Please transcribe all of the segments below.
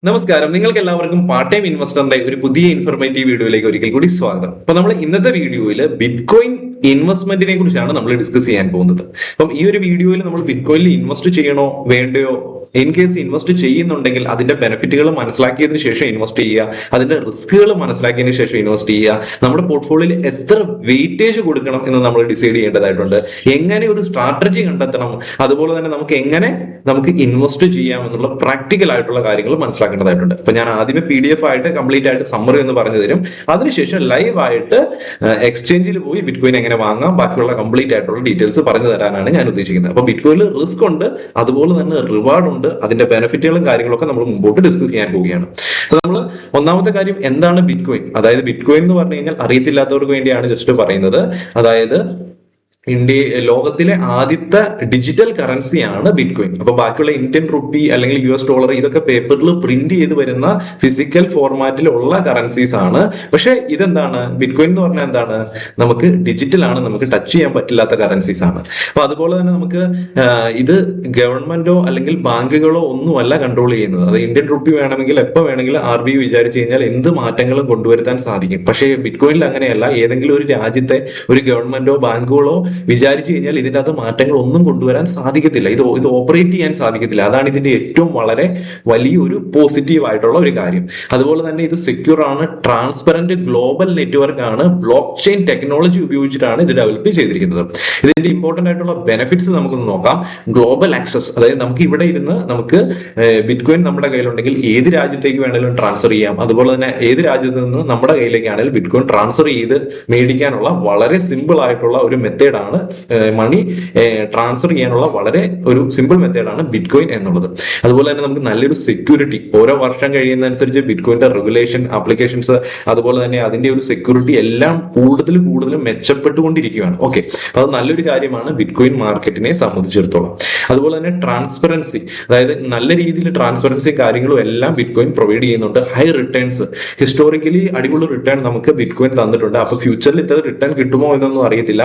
നമസ്കാരം, നിങ്ങൾക്ക് എല്ലാവർക്കും പാർട്ട് ടൈം ഇൻവെസ്റ്ററിന്റെ ഒരു പുതിയ ഇൻഫോർമേറ്റീവ് വീഡിയോയിലേക്ക് ഒരിക്കൽ കൂടി സ്വാഗതം. അപ്പൊ നമ്മൾ ഇന്നത്തെ വീഡിയോയിൽ ബിറ്റ്കോയിൻ ഇൻവെസ്റ്റ്മെന്റിനെ കുറിച്ചാണ് നമ്മൾ ഡിസ്കസ് ചെയ്യാൻ പോകുന്നത്. അപ്പം ഈ ഒരു വീഡിയോയിൽ നമ്മൾ ബിറ്റ്കോയിനിൽ ഇൻവെസ്റ്റ് ചെയ്യണോ വേണ്ടയോ, ഇൻ കേസ് ഇൻവെസ്റ്റ് ചെയ്യുന്നുണ്ടെങ്കിൽ അതിന്റെ ബെനിഫിറ്റുകൾ മനസ്സിലാക്കിയതിനു ശേഷം ഇൻവെസ്റ്റ് ചെയ്യുക, അതിന്റെ റിസ്കുകൾ മനസ്സിലാക്കിയതിനു ശേഷം ഇൻവെസ്റ്റ് ചെയ്യുക, നമ്മുടെ പോർട്ട്ഫോളിയോയിൽ എത്ര വെയിറ്റേജ് കൊടുക്കണം എന്ന് നമ്മൾ ഡിസൈഡ് ചെയ്യേണ്ടതായിട്ടുണ്ട്, എങ്ങനെ ഒരു സ്ട്രാറ്റജി കണ്ടെത്തണം, അതുപോലെ തന്നെ നമുക്ക് ഇൻവെസ്റ്റ് ചെയ്യാം എന്നുള്ള പ്രാക്ടിക്കൽ ആയിട്ടുള്ള കാര്യങ്ങൾ മനസ്സിലാക്കേണ്ടതായിട്ടുണ്ട്. അപ്പൊ ഞാൻ ആദ്യമേ PDF ആയിട്ട് കംപ്ലീറ്റ് ആയിട്ട് സമ്മറി എന്ന് പറഞ്ഞു തരും. അതിനുശേഷം ലൈവ് ആയിട്ട് എക്സ്ചേഞ്ചിൽ പോയി ബിറ്റ്കോയിൻ എങ്ങനെ വാങ്ങാം, ബാക്കിയുള്ള കംപ്ലീറ്റ് ആയിട്ടുള്ള ഡീറ്റെയിൽസ് പറഞ്ഞു തരാനാണ് ഞാൻ ഉദ്ദേശിക്കുന്നത്. അപ്പൊ ബിറ്റ്കോയിനിൽ റിസ്ക് ഉണ്ട്, അതുപോലെ തന്നെ റിവാർഡ് ഉണ്ട്. അതിന്റെ ബെനിഫിറ്റുകളും കാര്യങ്ങളൊക്കെ നമ്മൾ മുമ്പോട്ട് ഡിസ്കസ് ചെയ്യാൻ പോവുകയാണ്. നമ്മൾ ഒന്നാമത്തെ കാര്യം എന്താണ് ബിറ്റ്കോയിൻ, അതായത് ബിറ്റ്കോയിൻ എന്ന് പറഞ്ഞു കഴിഞ്ഞാൽ അറിയത്തില്ലാത്തവർക്ക് വേണ്ടിയാണ് ജസ്റ്റ് പറയുന്നത്. അതായത് ലോകത്തിലെ ആദ്യത്തെ ഡിജിറ്റൽ കറൻസിയാണ് ബിറ്റ്കോയിൻ. അപ്പൊ ബാക്കിയുള്ള ഇന്ത്യൻ റുപ്പി അല്ലെങ്കിൽ US ഡോളർ ഇതൊക്കെ പേപ്പറിൽ പ്രിന്റ് ചെയ്ത് വരുന്ന ഫിസിക്കൽ ഫോർമാറ്റിലുള്ള കറൻസീസ് ആണ്. പക്ഷെ ഇതെന്താണ്, ബിറ്റ്കോയിൻ എന്ന് പറഞ്ഞാൽ എന്താണ്, നമുക്ക് ഡിജിറ്റൽ ആണ്, നമുക്ക് ടച്ച് ചെയ്യാൻ പറ്റില്ലാത്ത കറൻസീസ് ആണ്. അപ്പൊ അതുപോലെ തന്നെ നമുക്ക് ഇത് ഗവൺമെന്റോ അല്ലെങ്കിൽ ബാങ്കുകളോ ഒന്നുമല്ല കൺട്രോൾ ചെയ്യുന്നത്. അത് ഇന്ത്യൻ റുപ്പി വേണമെങ്കിൽ എപ്പോൾ വേണമെങ്കിലും RBI വിചാരിച്ചു കഴിഞ്ഞാൽ എന്ത് മാറ്റങ്ങളും കൊണ്ടുവരുത്താൻ സാധിക്കും. പക്ഷേ ബിറ്റ്കോയിനിൽ അങ്ങനെയല്ല. ഏതെങ്കിലും ഒരു രാജ്യത്തെ ഒരു ഗവൺമെന്റോ ബാങ്കുകളോ വിചാരിച്ചു കഴിഞ്ഞാൽ ഇതിൻ്റെ അകത്ത് മാറ്റങ്ങൾ ഒന്നും കൊണ്ടുവരാൻ സാധിക്കത്തില്ല, ഇത് ഓപ്പറേറ്റ് ചെയ്യാൻ സാധിക്കത്തില്ല. അതാണ് ഇതിന്റെ ഏറ്റവും വളരെ വലിയൊരു പോസിറ്റീവ് ആയിട്ടുള്ള ഒരു കാര്യം. അതുപോലെ തന്നെ ഇത് സെക്യൂർ ആണ്, ട്രാൻസ്പെറന്റ് ഗ്ലോബൽ നെറ്റ്വർക്ക് ആണ്, ബ്ലോക്ക് ചെയിൻ ടെക്നോളജി ഉപയോഗിച്ചിട്ടാണ് ഇത് ഡെവലപ്പ് ചെയ്തിരിക്കുന്നത്. ഇതിന്റെ ഇമ്പോർട്ടന്റ് ആയിട്ടുള്ള ബെനിഫിറ്റ്സ് നമുക്കൊന്ന് നോക്കാം. ഗ്ലോബൽ ആക്സസ്, അതായത് നമുക്ക് ഇവിടെ ഇരുന്ന് നമുക്ക് ബിറ്റ്കോയിൻ നമ്മുടെ കയ്യിലുണ്ടെങ്കിൽ ഏത് രാജ്യത്തേക്ക് വേണമെങ്കിലും ട്രാൻസ്ഫർ ചെയ്യാം. അതുപോലെ തന്നെ ഏത് രാജ്യത്ത് നിന്ന് നമ്മുടെ കയ്യിലേക്കാണെങ്കിലും ബിറ്റ്കോയിൻ ട്രാൻസ്ഫർ ചെയ്ത് മേടിക്കാനുള്ള വളരെ സിമ്പിൾ ആയിട്ടുള്ള ഒരു മെത്തേഡാണ്, മണി ട്രാൻസ്ഫർ ചെയ്യാനുള്ള വളരെ ഒരു സിമ്പിൾ മെത്തേഡാണ് ബിറ്റ്കോയിൻ എന്നുള്ളത്. അതുപോലെ തന്നെ നമുക്ക് നല്ലൊരു സെക്യൂരിറ്റി, ഓരോ വർഷം കഴിയുന്നതനുസരിച്ച് ബിറ്റ്കോയിന്റെ റെഗുലേഷൻ, ആപ്ലിക്കേഷൻസ്, അതുപോലെ തന്നെ അതിന്റെ ഒരു സെക്യൂരിറ്റി എല്ലാം കൂടുതൽ മെച്ചപ്പെട്ടുകൊണ്ടിരിക്കുകയാണ്. ഓക്കെ, അത് നല്ലൊരു കാര്യമാണ് ബിറ്റ്കോയിൻ മാർക്കറ്റിനെ സംബന്ധിച്ചിടത്തോളം. അതുപോലെ തന്നെ ട്രാൻസ്പെറൻസി, അതായത് നല്ല രീതിയിൽ ട്രാൻസ്പെറൻസി കാര്യങ്ങളും എല്ലാം ബിറ്റ്കോയിൻ പ്രൊവൈഡ് ചെയ്യുന്നുണ്ട്. ഹൈ റിട്ടേൺസ്, ഹിസ്റ്റോറിക്കലി അടിപൊളി റിട്ടേൺ നമുക്ക് ബിറ്റ്കോയിൻ തന്നിട്ടുണ്ട്. അപ്പൊ ഫ്യൂച്ചറിൽ ഇത്ര റിട്ടേൺ കിട്ടുമോ എന്നൊന്നും അറിയത്തില്ല,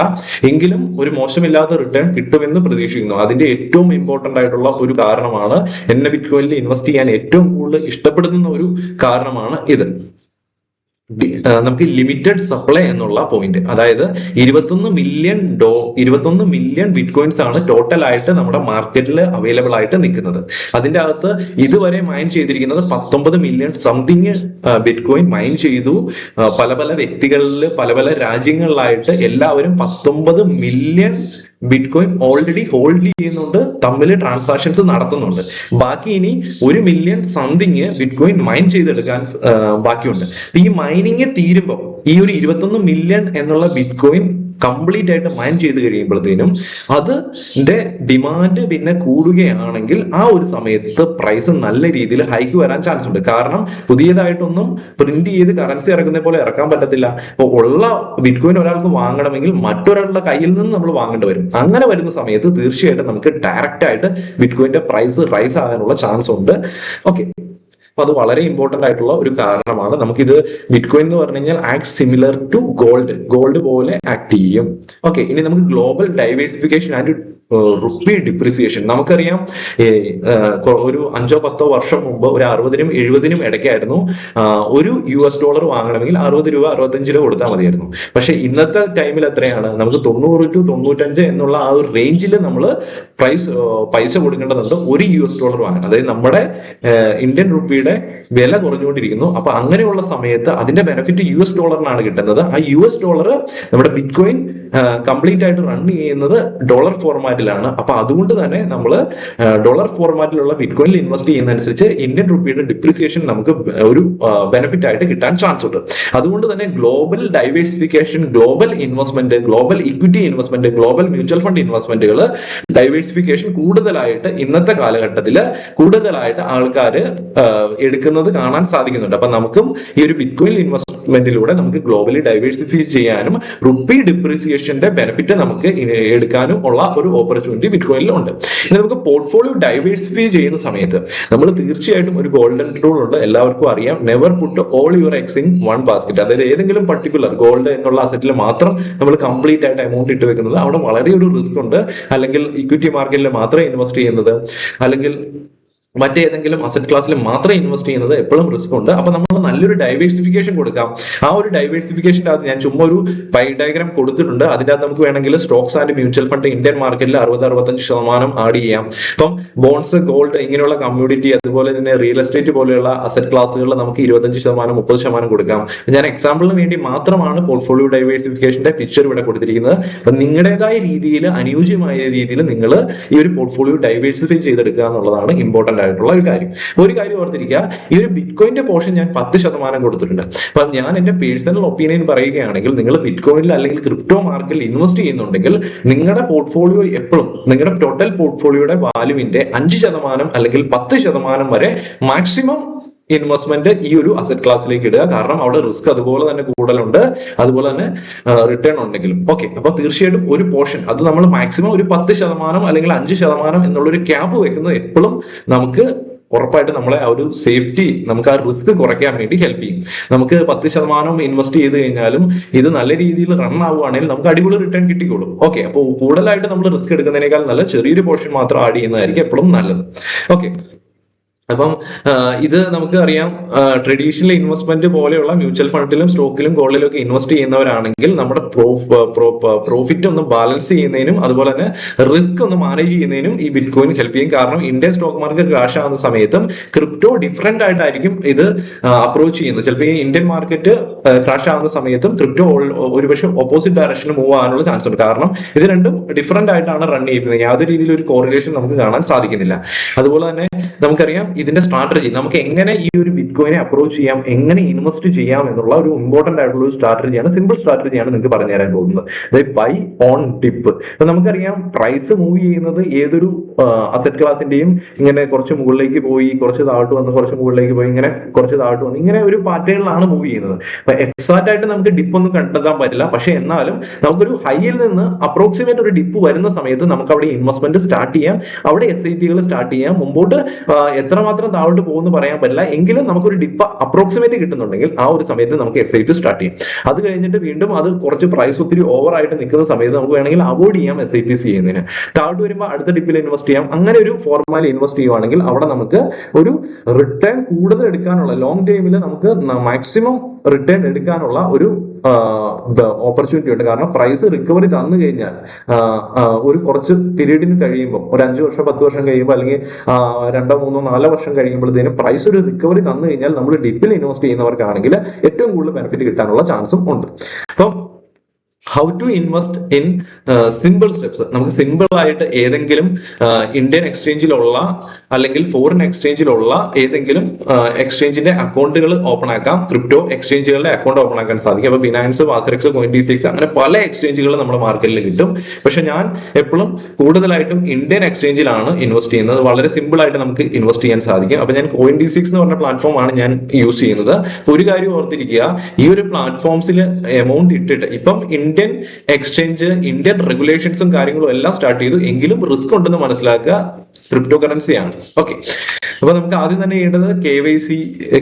എങ്കിലും ഒരു മോശമില്ലാത്ത റിട്ടേൺ കിട്ടുമെന്ന് പ്രതീക്ഷിക്കുന്നു. അതിന്റെ ഏറ്റവും ഇമ്പോർട്ടന്റ് ആയിട്ടുള്ള ഒരു കാരണമാണ്, എന്നെ ബിറ്റ്കോയിനിൽ ഇൻവെസ്റ്റ് ചെയ്യാൻ ഏറ്റവും കൂടുതൽ ഇഷ്ടപ്പെടുന്ന ഒരു കാരണമാണ് ഇത്. നമുക്ക് ലിമിറ്റഡ് സപ്ലൈ എന്നുള്ള പോയിന്റ്, അതായത് 21 മില്യൺ ബിറ്റ്കോയിൻസ് ആണ് ടോട്ടൽ ആയിട്ട് നമ്മുടെ മാർക്കറ്റിൽ അവൈലബിൾ ആയിട്ട് നിൽക്കുന്നത്. അതിന്റെ അകത്ത് ഇതുവരെ മൈൻ ചെയ്തിരിക്കുന്നത് 19 മില്യൺ സംതിങ് ബിറ്റ്കോയിൻ മൈൻ ചെയ്തു. പല വ്യക്തികളിൽ പല രാജ്യങ്ങളിലായിട്ട് എല്ലാവരും 19 മില്യൺ ബിറ്റ്കോയിൻ ഓൾറെഡി ഹോൾഡ് ചെയ്യുന്നുണ്ട്, തമ്മിൽ ട്രാൻസാക്ഷൻസ് നടത്തുന്നുണ്ട്. ബാക്കി ഇനി 1 മില്യൺ സംതിങ് ബിറ്റ്കോയിൻ മൈൻ ചെയ്തെടുക്കാൻ ബാക്കിയുണ്ട്. ഈ മൈനിങ് തീരുമ്പോൾ ഈ ഒരു 21 മില്യൺ എന്നുള്ള ബിറ്റ്കോയിൻ കംപ്ലീറ്റ് ആയിട്ട് മൈൻ ചെയ്ത് കഴിയുമ്പോഴത്തേനും അതിന്റെ ഡിമാൻഡ് പിന്നെ കൂടുകയാണെങ്കിൽ ആ ഒരു സമയത്ത് പ്രൈസ് നല്ല രീതിയിൽ ഹൈക്ക് വരാൻ ചാൻസ് ഉണ്ട്. കാരണം പുതിയതായിട്ടൊന്നും പ്രിന്റ് ചെയ്ത് കറൻസി ഇറക്കുന്ന പോലെ ഇറക്കാൻ പറ്റത്തില്ല. അപ്പോൾ ഉള്ള ബിറ്റ്കോയിൻ ഒരാൾക്ക് വാങ്ങണമെങ്കിൽ മറ്റൊരാളുടെ കയ്യിൽ നിന്ന് നമ്മൾ വാങ്ങേണ്ടി വരും. അങ്ങനെ വരുന്ന സമയത്ത് തീർച്ചയായിട്ടും നമുക്ക് ഡയറക്റ്റ് ആയിട്ട് ബിറ്റ്കോയിന്റെ പ്രൈസ് റൈസ് ആകാനുള്ള ചാൻസ് ഉണ്ട്. ഓക്കെ, അപ്പൊ അത് വളരെ ഇമ്പോർട്ടന്റ് ആയിട്ടുള്ള ഒരു കാരണമാണ്. നമുക്കിത് ബിറ്റ്കോയിൻ എന്ന് പറഞ്ഞു കഴിഞ്ഞാൽ ആക്ട് സിമിലർ ടു ഗോൾഡ് പോലെ ആക്ട് ചെയ്യും. ഓക്കെ, ഇനി നമുക്ക് global diversification and rupee depreciation. നമുക്കറിയാം ഒരു 5-10 വർഷം മുമ്പ് ഒരു 60-നും 70-നും ഇടയ്ക്കായിരുന്നു ഒരു US ഡോളർ വാങ്ങണമെങ്കിൽ 60 രൂപ 65 രൂപ കൊടുത്താൽ മതിയായിരുന്നു. പക്ഷെ ഇന്നത്തെ ടൈമിൽ എത്രയാണ്, നമുക്ക് 90 to 95 എന്നുള്ള ആ ഒരു റേഞ്ചിൽ നമ്മൾ പൈസ കൊടുക്കേണ്ടതുണ്ട് ഒരു US ഡോളർ വാങ്ങാൻ. അതായത് നമ്മുടെ ഇന്ത്യൻ റുപ്പിയുടെ വില കുറഞ്ഞുകൊണ്ടിരിക്കുന്നു. അപ്പൊ അങ്ങനെയുള്ള സമയത്ത് അതിന്റെ ബെനിഫിറ്റ് US ഡോളറിനാണ് കിട്ടുന്നത്. ആ US ഡോളർ നമ്മുടെ ബിറ്റ്കോയിൻ കംപ്ലീറ്റ് ആയിട്ട് റൺ ചെയ്യുന്നത് ഡോളർ ഫോർമാറ്റിലാണ്. അപ്പൊ അതുകൊണ്ട് തന്നെ നമ്മൾ ഡോളർ ഫോർമാറ്റിലുള്ള ബിറ്റ്കോയിനിൽ ഇൻവെസ്റ്റ് ചെയ്യുന്നതനുസരിച്ച് ഇന്ത്യൻ റുപ്പിയുടെ ഡിപ്രിസിയേഷൻ നമുക്ക് ഒരു ബെനിഫിറ്റ് ആയിട്ട് കിട്ടാൻ ചാൻസ് ഉണ്ട്. അതുകൊണ്ട് തന്നെ global diversification, global investment, global equity investment, global mutual fund ഇൻവെസ്റ്റ്മെന്റുകൾ, ഡൈവേഴ്സിഫിക്കേഷൻ കൂടുതലായിട്ട് ഇന്നത്തെ കാലഘട്ടത്തിൽ കൂടുതലായിട്ട് ആൾക്കാർ എടുക്കുന്നത് കാണാൻ സാധിക്കുന്നുണ്ട്. അപ്പൊ നമുക്കും ഈ ഒരു ബിറ്റ്കോയിൻ ഇൻവെസ്റ്റ്മെന്റിലൂടെ നമുക്ക് ഗ്ലോബലി ഡൈവേഴ്സിഫൈ ചെയ്യാനും റുപ്പി ഡിപ്രിസിയേഷന്റെ ബെനിഫിറ്റ് നമുക്ക് എടുക്കാനും ഉള്ള ഒരു ഓപ്പർച്യൂണിറ്റി ബിറ്റ്കോയിനിൽ ഉണ്ട്. ഇനി നമുക്ക് പോർട്ട്ഫോളിയോ ഡൈവേഴ്സിഫൈ ചെയ്യുന്ന സമയത്ത് നമ്മൾ തീർച്ചയായിട്ടും ഒരു ഗോൾഡൻ റൂൾ ഉണ്ട്, എല്ലാവർക്കും അറിയാം. Never put all your eggs in one basket. അതായത് ഏതെങ്കിലും പർട്ടിക്കുലർ ഗോൾഡ് എന്നുള്ള അസറ്റിൽ മാത്രം നമ്മൾ കംപ്ലീറ്റ് ആയിട്ട് എമൗണ്ട് ഇട്ട് വെക്കുന്നത് അവിടെ വളരെ ഒരു റിസ്ക് ഉണ്ട്. അല്ലെങ്കിൽ ഇക്വിറ്റി മാർക്കറ്റിൽ മാത്രമേ ഇൻവെസ്റ്റ് ചെയ്യുന്നത്, അല്ലെങ്കിൽ മറ്റേതെങ്കിലും അസറ്റ് ക്ലാസ്സിൽ മാത്രം ഇൻവെസ്റ്റ് ചെയ്യുന്നത് എപ്പോഴും റിസ്ക് ഉണ്ട്. അപ്പൊ നമ്മൾ നല്ലൊരു ഡൈവേഴ്സിഫിക്കേഷൻ കൊടുക്കാം. ആ ഒരു ഡൈവേഴ്സിഫിക്കേഷൻ്റെ അകത്ത് ഞാൻ ചുമ്മാ ഒരു പൈ ഡയഗ്രാം കൊടുത്തിട്ടുണ്ട്. അതിൻ്റെ അകത്ത് നമുക്ക് വേണമെങ്കിൽ Stokes and mutual fund Indian മാർക്കറ്റിൽ 60-65% ആഡ് ചെയ്യാം. ഇപ്പം ബോൺസ്, ഗോൾഡ് ഇങ്ങനെയുള്ള കമ്മ്യൂണിറ്റി, അതുപോലെ തന്നെ റിയൽ എസ്റ്റേറ്റ് പോലെയുള്ള അസറ്റ് ക്ലാസ്സുകളിൽ നമുക്ക് 25%, 30% കൊടുക്കാം. ഞാൻ എക്സാമ്പിളിന് വേണ്ടി മാത്രമാണ് പോർട്ട്ഫോളിയോ ഡൈവേഴ്സിഫിക്കേഷന്റെ പിക്ചർ ഇവിടെ കൊടുത്തിരിക്കുന്നത്. അപ്പൊ നിങ്ങളുടേതായ രീതിയിൽ, അനുയോജ്യമായ രീതിയിൽ നിങ്ങൾ ഈ ഒരു പോർട്ട്ഫോളിയോ ഡൈവേഴ്സിഫൈ ചെയ്തെടുക്കുക എന്നുള്ളതാണ് ഇമ്പോർട്ടന്റ് ആയിട്ടുള്ള ഒരു കാര്യം ഓർത്തിരിക്കുക. ഈ ഒരു ബിറ്റ്കോയിന്റെ പോർഷൻ ഞാൻ 10% കൊടുത്തിട്ടുണ്ട്. അപ്പൊ ഞാൻ എന്റെ പേഴ്സണൽ ഒപ്പീനിയൻ പറയുകയാണെങ്കിൽ, നിങ്ങൾ ബിറ്റ്കോയിനിൽ അല്ലെങ്കിൽ ക്രിപ്റ്റോ മാർക്കറ്റിൽ ഇൻവെസ്റ്റ് ചെയ്യുന്നുണ്ടെങ്കിൽ നിങ്ങളുടെ പോർട്ട്ഫോളിയോ എപ്പോഴും നിങ്ങളുടെ ടോട്ടൽ പോർട്ട്ഫോളിയോയുടെ വാല്യൂവിന്റെ 5% അല്ലെങ്കിൽ 10% വരെ മാക്സിമം ഇൻവെസ്റ്റ്മെന്റ് ഈ ഒരു അസറ്റ് ക്ലാസ്സിലേക്ക് ഇടുക. കാരണം അവിടെ റിസ്ക് അതുപോലെ തന്നെ കൂടുതലുണ്ട്, അതുപോലെ തന്നെ റിട്ടേൺ ഉണ്ടെങ്കിലും. ഓക്കെ, അപ്പൊ തീർച്ചയായിട്ടും ഒരു പോർഷൻ, അത് നമ്മൾ മാക്സിമം ഒരു 10% അല്ലെങ്കിൽ 5% എന്നുള്ളൊരു ക്യാപ്പ് വെക്കുന്നത് എപ്പോഴും നമുക്ക് ഉറപ്പായിട്ട് നമ്മളെ ആ ഒരു സേഫ്റ്റി, നമുക്ക് ആ റിസ്ക് കുറയ്ക്കാൻ വേണ്ടി ഹെൽപ്പ് ചെയ്യും. നമുക്ക് 10% ഇൻവെസ്റ്റ് ചെയ്ത് കഴിഞ്ഞാലും ഇത് നല്ല രീതിയിൽ റൺ ആവുകയാണെങ്കിൽ നമുക്ക് അടിപൊളി റിട്ടേൺ കിട്ടിക്കോളും. ഓക്കെ, അപ്പോൾ കൂടുതലായിട്ട് നമ്മൾ റിസ്ക് എടുക്കുന്നതിനേക്കാൾ നല്ല ചെറിയൊരു പോർഷൻ മാത്രം ആഡ് ചെയ്യുന്നതായിരിക്കും എപ്പോഴും നല്ലത്. ഓക്കെ, അപ്പം ഇത് നമുക്ക് അറിയാം, ട്രഡീഷണൽ ഇൻവെസ്റ്റ്മെന്റ് പോലെയുള്ള മ്യൂച്വൽ ഫണ്ടിലും സ്റ്റോക്കിലും ഗോൾഡിലും ഒക്കെ ഇൻവെസ്റ്റ് ചെയ്യുന്നവരാണെങ്കിൽ നമ്മുടെ പ്രോഫിറ്റ് ഒന്ന് ബാലൻസ് ചെയ്യുന്നതിനും അതുപോലെ തന്നെ റിസ്ക് ഒന്ന് മാനേജ് ചെയ്യുന്നതിനും ഈ ബിറ്റ്കോയിൻ ഹെൽപ്പ് ചെയ്യും. കാരണം ഇന്ത്യൻ സ്റ്റോക്ക് മാർക്കറ്റ് ക്രാഷ് ആവുന്ന സമയത്തും ക്രിപ്റ്റോ ഡിഫറെന്റ് ആയിട്ടായിരിക്കും ഇത് അപ്രോച്ച് ചെയ്യുന്നത്. ചിലപ്പോൾ ഈ ഇന്ത്യൻ മാർക്കറ്റ് ക്രാഷ് ആവുന്ന സമയത്തും ക്രിപ്റ്റോ ഒരുപക്ഷെ ഓപ്പോസിറ്റ് ഡയറക്ഷനിൽ മൂവ് ആകാനുള്ള ചാൻസ് ഉണ്ട്. കാരണം ഇത് രണ്ടും ഡിഫറെന്റ് ആയിട്ടാണ് റൺ ചെയ്യുന്നത്. യാതൊരു രീതിയിൽ ഒരു കോറിലേഷൻ നമുക്ക് കാണാൻ സാധിക്കുന്നില്ല. അതുപോലെ തന്നെ നമുക്കറിയാം ഇതിന്റെ സ്ട്രാറ്റജി, നമുക്ക് എങ്ങനെ ഈ ഒരു ബിറ്റ്കോയിനെ അപ്രോച്ച് ചെയ്യാം, എങ്ങനെ ഇൻവെസ്റ്റ് ചെയ്യാം എന്നുള്ള ഒരു ഇമ്പോർട്ടന്റ് ആയിട്ടുള്ള ഒരു സ്ട്രാറ്റജിയാണ്, സിമ്പിൾ സ്ട്രാറ്റജിയാണ് നിങ്ങൾക്ക് പറഞ്ഞു തരാൻ പോകുന്നത്. അതായത് ബൈ ഓൺ ഡിപ്പ്. അപ്പൊ നമുക്കറിയാം പ്രൈസ് മൂവ് ചെയ്യുന്നത് ഏതൊരു അസറ്റ് ക്ലാസിന്റെയും ഇങ്ങനെ കുറച്ച് മുകളിലേക്ക് പോയി, കുറച്ച് താഴോട്ട് വന്ന്, കുറച്ച് മുകളിലേക്ക് പോയി, ഇങ്ങനെ കുറച്ച് താഴോട്ട് വന്ന്, ഇങ്ങനെ ഒരു പാറ്റേണിലാണ് മൂവ് ചെയ്യുന്നത്. അപ്പൊ എക്സാക്ട് ആയിട്ട് നമുക്ക് ഡിപ്പ് ഒന്നും കണ്ടെത്താൻ പറ്റില്ല. പക്ഷെ എന്നാലും നമുക്കൊരു ഹൈയിൽ നിന്ന് അപ്രോക്സിമേറ്റ് ഒരു ഡിപ്പ് വരുന്ന സമയത്ത് നമുക്ക് അവിടെ ഇൻവെസ്റ്റ്മെന്റ് സ്റ്റാർട്ട് ചെയ്യാം, അവിടെ SIP-കൾ സ്റ്റാർട്ട് ചെയ്യാം. മുമ്പോട്ട് എത്രമാത്രം താഴോട്ട് പോകുമെന്ന് പറയാൻ പറ്റില്ല, എങ്കിലും നമുക്കൊരു ഡിപ്പ് അപ്രോക്സിമേറ്റ് കിട്ടുന്നുണ്ടെങ്കിൽ ആ ഒരു സമയത്ത് നമുക്ക് SIP സ്റ്റാർട്ട് ചെയ്യാം. അത് കഴിഞ്ഞിട്ട് വീണ്ടും അത് കുറച്ച് പ്രൈസ് ഒത്തിരി ഓവർ ആയിട്ട് നിൽക്കുന്ന സമയത്ത് നമുക്ക് വേണമെങ്കിൽ അവോയ്ഡ് ചെയ്യാം SIPs ചെയ്യുന്നതിന്. താഴോട്ട് വരുമ്പോൾ അടുത്ത ഡിപ്പിൽ ഇൻവെസ്റ്റ് ചെയ്യാം. അങ്ങനെ ഒരു ഫോർമാലിൽ ഇൻവെസ്റ്റ് ചെയ്യുവാണെങ്കിൽ അവിടെ നമുക്ക് ഒരു റിട്ടേൺ കൂടുതൽ എടുക്കാനുള്ള, ലോങ് ടൈമിൽ നമുക്ക് മാക്സിമം റിട്ടേൺ എടുക്കാനുള്ള ഒരു ഓപ്പർച്യൂണിറ്റി ഉണ്ട്. കാരണം പ്രൈസ് റിക്കവറി തന്നു കഴിഞ്ഞാൽ ഒരു കുറച്ച് പീരീഡിന് കഴിയുമ്പോൾ, ഒരു 5 വർഷം 10 വർഷം കഴിയുമ്പോൾ, അല്ലെങ്കിൽ 2, 3, 4 വർഷം കഴിയുമ്പോഴത്തേനും പ്രൈസ് ഒരു റിക്കവറി തന്നു കഴിഞ്ഞാൽ നമ്മൾ ഡിപ്പിൽ ഇൻവെസ്റ്റ് ചെയ്യുന്നവർക്കാണെങ്കിൽ ഏറ്റവും കൂടുതൽ ബെനിഫിറ്റ് കിട്ടാനുള്ള ചാൻസും ഉണ്ട്. അപ്പം how to invest in simple steps. നമുക്ക് സിമ്പിൾ ആയിട്ട് ഏതെങ്കിലും ഇന്ത്യൻ എക്സ്ചേഞ്ചിലുള്ള അല്ലെങ്കിൽ ഫോറിൻ എക്സ്ചേഞ്ചിലുള്ള ഏതെങ്കിലും എക്സ്ചേഞ്ചിന്റെ അക്കൗണ്ടുകൾ ഓപ്പൺ ആക്കാം. ക്രിപ്റ്റോ എക്സ്ചേഞ്ചുകളുടെ അക്കൗണ്ട് ഓപ്പൺ ആക്കാൻ സാധിക്കും. അപ്പൊ ബിനാൻസ്, വാസറെക്സ്, CoinDCX അങ്ങനെ പല എക്സ്ചേഞ്ചുകൾ നമ്മുടെ മാർക്കറ്റിൽ കിട്ടും. പക്ഷെ ഞാൻ എപ്പോഴും കൂടുതലായിട്ടും ഇന്ത്യൻ എക്സ്ചേഞ്ചിലാണ് ഇൻവെസ്റ്റ് ചെയ്യുന്നത്. വളരെ സിമ്പിൾ ആയിട്ട് നമുക്ക് ഇൻവെസ്റ്റ് ചെയ്യാൻ സാധിക്കും. അപ്പൊ ഞാൻ CoinDCX എന്ന് പറഞ്ഞ പ്ലാറ്റ്ഫോമാണ് ഞാൻ യൂസ് ചെയ്യുന്നത്. ഒരു കാര്യം ഓർത്തിരിക്കുക, ഈ ഒരു പ്ലാറ്റ്ഫോംസിൽ എമൗണ്ട് ഇട്ടിട്ട്, ഇപ്പം ഇന്ത്യൻ എക്സ്ചേഞ്ച് ഇന്ത്യൻ റെഗുലേഷൻസും കാര്യങ്ങളും എല്ലാം സ്റ്റാർട്ട് ചെയ്തു, എങ്കിലും റിസ്ക് ഉണ്ടെന്ന് മനസ്സിലാക്കുക. ക്രിപ്റ്റോ കറൻസിയാണ്. ഓക്കെ, അപ്പൊ നമുക്ക് ആദ്യം തന്നെ ചെയ്യേണ്ടത് KYC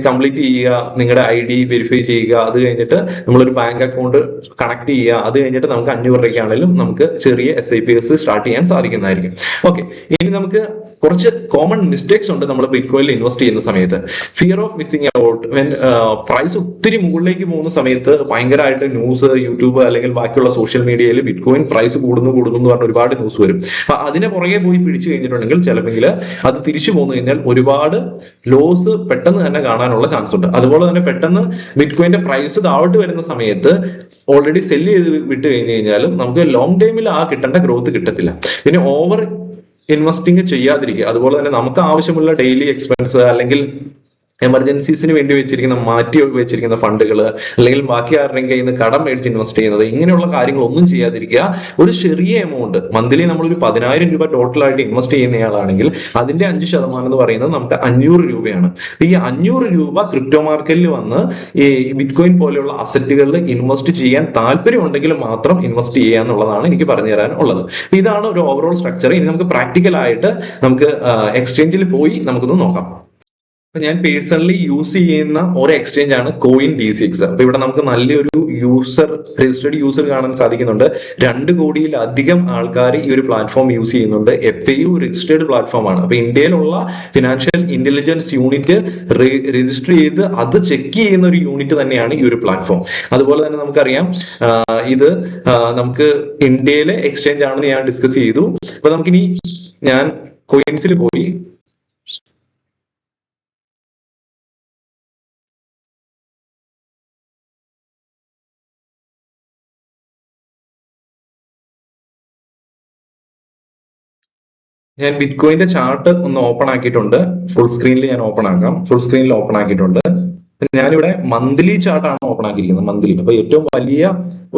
കംപ്ലീറ്റ് ചെയ്യുക, നിങ്ങളുടെ ID വെരിഫൈ ചെയ്യുക. അത് കഴിഞ്ഞിട്ട് നമ്മളൊരു ബാങ്ക് അക്കൗണ്ട് കണക്ട് ചെയ്യുക. അത് കഴിഞ്ഞിട്ട് നമുക്ക് 500 രൂപയ്ക്കാണെങ്കിലും നമുക്ക് ചെറിയ SIPs സ്റ്റാർട്ട് ചെയ്യാൻ സാധിക്കുന്നതായിരിക്കും. ഓക്കെ, ഇനി നമുക്ക് കുറച്ച് കോമൺ മിസ്റ്റേക്സ് ഉണ്ട് നമ്മൾ ബിറ്റ്കോയിനിൽ ഇൻവെസ്റ്റ് ചെയ്യുന്ന സമയത്ത്. Fear of missing out. Price ഒത്തിരി മുകളിലേക്ക് പോകുന്ന സമയത്ത് ഭയങ്കരമായിട്ട് ന്യൂസ്, യൂട്യൂബ് അല്ലെങ്കിൽ ബാക്കിയുള്ള സോഷ്യൽ മീഡിയയിൽ ബിറ്റ്കോയിൻ പ്രൈസ് കൂടുന്നു എന്ന് പറഞ്ഞ ഒരുപാട് ന്യൂസ് വരും. അപ്പൊ അതിനെ പുറകെ പോയി പിടിച്ചു കഴിഞ്ഞിട്ടുണ്ടെങ്കിൽ ചിലപ്പോൾ അത് തിരിച്ചു പോന്നു കഴിഞ്ഞാൽ ഒരുപാട് ലോസ് പെട്ടെന്ന് തന്നെ കാണാനുള്ള ചാൻസ് ഉണ്ട്. അതുപോലെ തന്നെ പെട്ടെന്ന് ബിറ്റ്കോയിന്റെ പ്രൈസ് താഴോട്ട് വരുന്ന സമയത്ത് ഓൾറെഡി സെല്ല് ചെയ്ത് വിട്ട് കഴിഞ്ഞ് കഴിഞ്ഞാലും നമുക്ക് ലോങ് ടൈമിൽ ആ കിട്ടേണ്ട ഗ്രോത്ത് കിട്ടത്തില്ല. പിന്നെ ഓവർ ഇൻവെസ്റ്റിംഗ് ചെയ്യാതിരിക്കുക. അതുപോലെ തന്നെ നമുക്ക് ആവശ്യമുള്ള ഡെയിലി എക്സ്പെൻസ് അല്ലെങ്കിൽ എമർജൻസീസിന് വേണ്ടി മാറ്റി വെച്ചിരിക്കുന്ന ഫണ്ടുകൾ, അല്ലെങ്കിൽ ബാക്കി ആരുടെയും കയ്യിൽ നിന്ന് കടം മേടിച്ച് ഇൻവെസ്റ്റ് ചെയ്യുന്നത്, ഇങ്ങനെയുള്ള കാര്യങ്ങളൊന്നും ചെയ്യാതിരിക്കുക. ഒരു ചെറിയ എമൗണ്ട്, മന്ത്ലി നമ്മളൊരു 10,000 രൂപ ടോട്ടലായിട്ട് ഇൻവെസ്റ്റ് ചെയ്യുന്നയാളാണെങ്കിൽ അതിന്റെ 5% എന്ന് പറയുന്നത് നമുക്ക് 500 രൂപയാണ്. ഈ 500 രൂപ ക്രിപ്റ്റോ മാർക്കറ്റിൽ വന്ന് ഈ ബിറ്റ്കോയിൻ പോലെയുള്ള അസറ്റുകളിൽ ഇൻവെസ്റ്റ് ചെയ്യാൻ താല്പര്യം ഉണ്ടെങ്കിൽ മാത്രം ഇൻവെസ്റ്റ് ചെയ്യുക എന്നുള്ളതാണ് എനിക്ക് പറഞ്ഞു തരാൻ ഉള്ളത്. ഇതാണ് ഒരു ഓവറോൾ സ്ട്രക്ചർ. ഇനി നമുക്ക് പ്രാക്ടിക്കലായിട്ട് നമുക്ക് എക്സ്ചേഞ്ചിൽ പോയി നമുക്കൊന്ന് നോക്കാം. അപ്പൊ ഞാൻ പേഴ്സണലി യൂസ് ചെയ്യുന്ന ഒരു എക്സ്ചേഞ്ച് ആണ് CoinDCX. അപ്പൊ ഇവിടെ നമുക്ക് നല്ലൊരു രജിസ്റ്റേർഡ് യൂസർ കാണാൻ സാധിക്കുന്നുണ്ട്. 2 കോടിയിലധികം ആൾക്കാർ ഈ ഒരു പ്ലാറ്റ്ഫോം യൂസ് ചെയ്യുന്നുണ്ട്. FAU രജിസ്റ്റേർഡ് പ്ലാറ്റ്ഫോം ആണ്. അപ്പൊ ഇന്ത്യയിലുള്ള ഫിനാൻഷ്യൽ ഇന്റലിജൻസ് യൂണിറ്റ് രജിസ്റ്റർ ചെയ്ത് അത് ചെക്ക് ചെയ്യുന്ന ഒരു യൂണിറ്റ് തന്നെയാണ് ഈ ഒരു പ്ലാറ്റ്ഫോം. അതുപോലെ തന്നെ നമുക്കറിയാം ഇത് നമുക്ക് ഇന്ത്യയിലെ എക്സ്ചേഞ്ച് ആണെന്ന് ഞാൻ ഡിസ്കസ് ചെയ്തു. അപ്പൊ നമുക്കിനി ഞാൻ കോയിൻസിൽ പോയി ഞാൻ ബിറ്റ്കോയിന്റെ ചാർട്ട് ഒന്ന് ഓപ്പൺ ആക്കിയിട്ടുണ്ട്. ഫുൾ സ്ക്രീനിൽ ഞാൻ ഓപ്പൺ ആക്കാം. ഫുൾ സ്ക്രീനിൽ ഓപ്പൺ ആക്കിയിട്ടുണ്ട്. ഞാനിവിടെ മന്ത്ലി ചാർട്ടാണ് ഓപ്പൺ ആക്കിയിരിക്കുന്നത്. മന്ത്ലി അപ്പൊ ഏറ്റവും വലിയ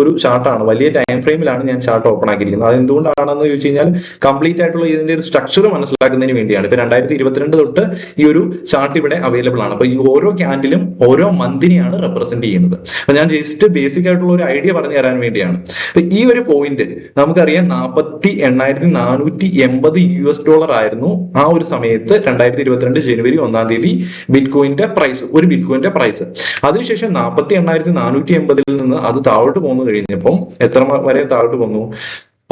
ഒരു ചാർട്ടാണ്, വലിയ ടൈം ഫ്രെയിമിലാണ് ഞാൻ ചാർട്ട് ഓപ്പൺ ആക്കിയിരിക്കുന്നത്. അത് എന്തുകൊണ്ടാണെന്ന് ചോദിച്ചു കഴിഞ്ഞാൽ കംപ്ലീറ്റ് ആയിട്ടുള്ള ഇതിന്റെ ഒരു സ്ട്രക്ചർ മനസ്സിലാക്കുന്നതിന് വേണ്ടിയാണ്. ഇപ്പൊ 2022 തൊട്ട് ഈ ഒരു ചാർട്ട് ഇവിടെ അവൈലബിൾ ആണ്. അപ്പൊ ഈ ഓരോ ക്യാൻഡിലും ഓരോ മന്തിനെയാണ് റെപ്രസെന്റ് ചെയ്യുന്നത്. അപ്പൊ ഞാൻ ജസ്റ്റ് ബേസിക് ആയിട്ടുള്ള ഒരു ഐഡിയ പറഞ്ഞു തരാൻ വേണ്ടിയാണ്. അപ്പൊ ഈ ഒരു പോയിന്റ് നമുക്കറിയാം $48,480 ആയിരുന്നു ആ ഒരു സമയത്ത് 2022 ജനുവരി 1 തീയതി ബിറ്റ്കോയിന്റെ പ്രൈസ്, ഒരു ബിറ്റ്കോയിന്റെ പ്രൈസ്. അതിനുശേഷം 48,480 നിന്ന് അത് താഴോട്ട് പോകുന്നു കഴിഞ്ഞപ്പം എത്ര വരെ താഴോട്ട് വന്നു?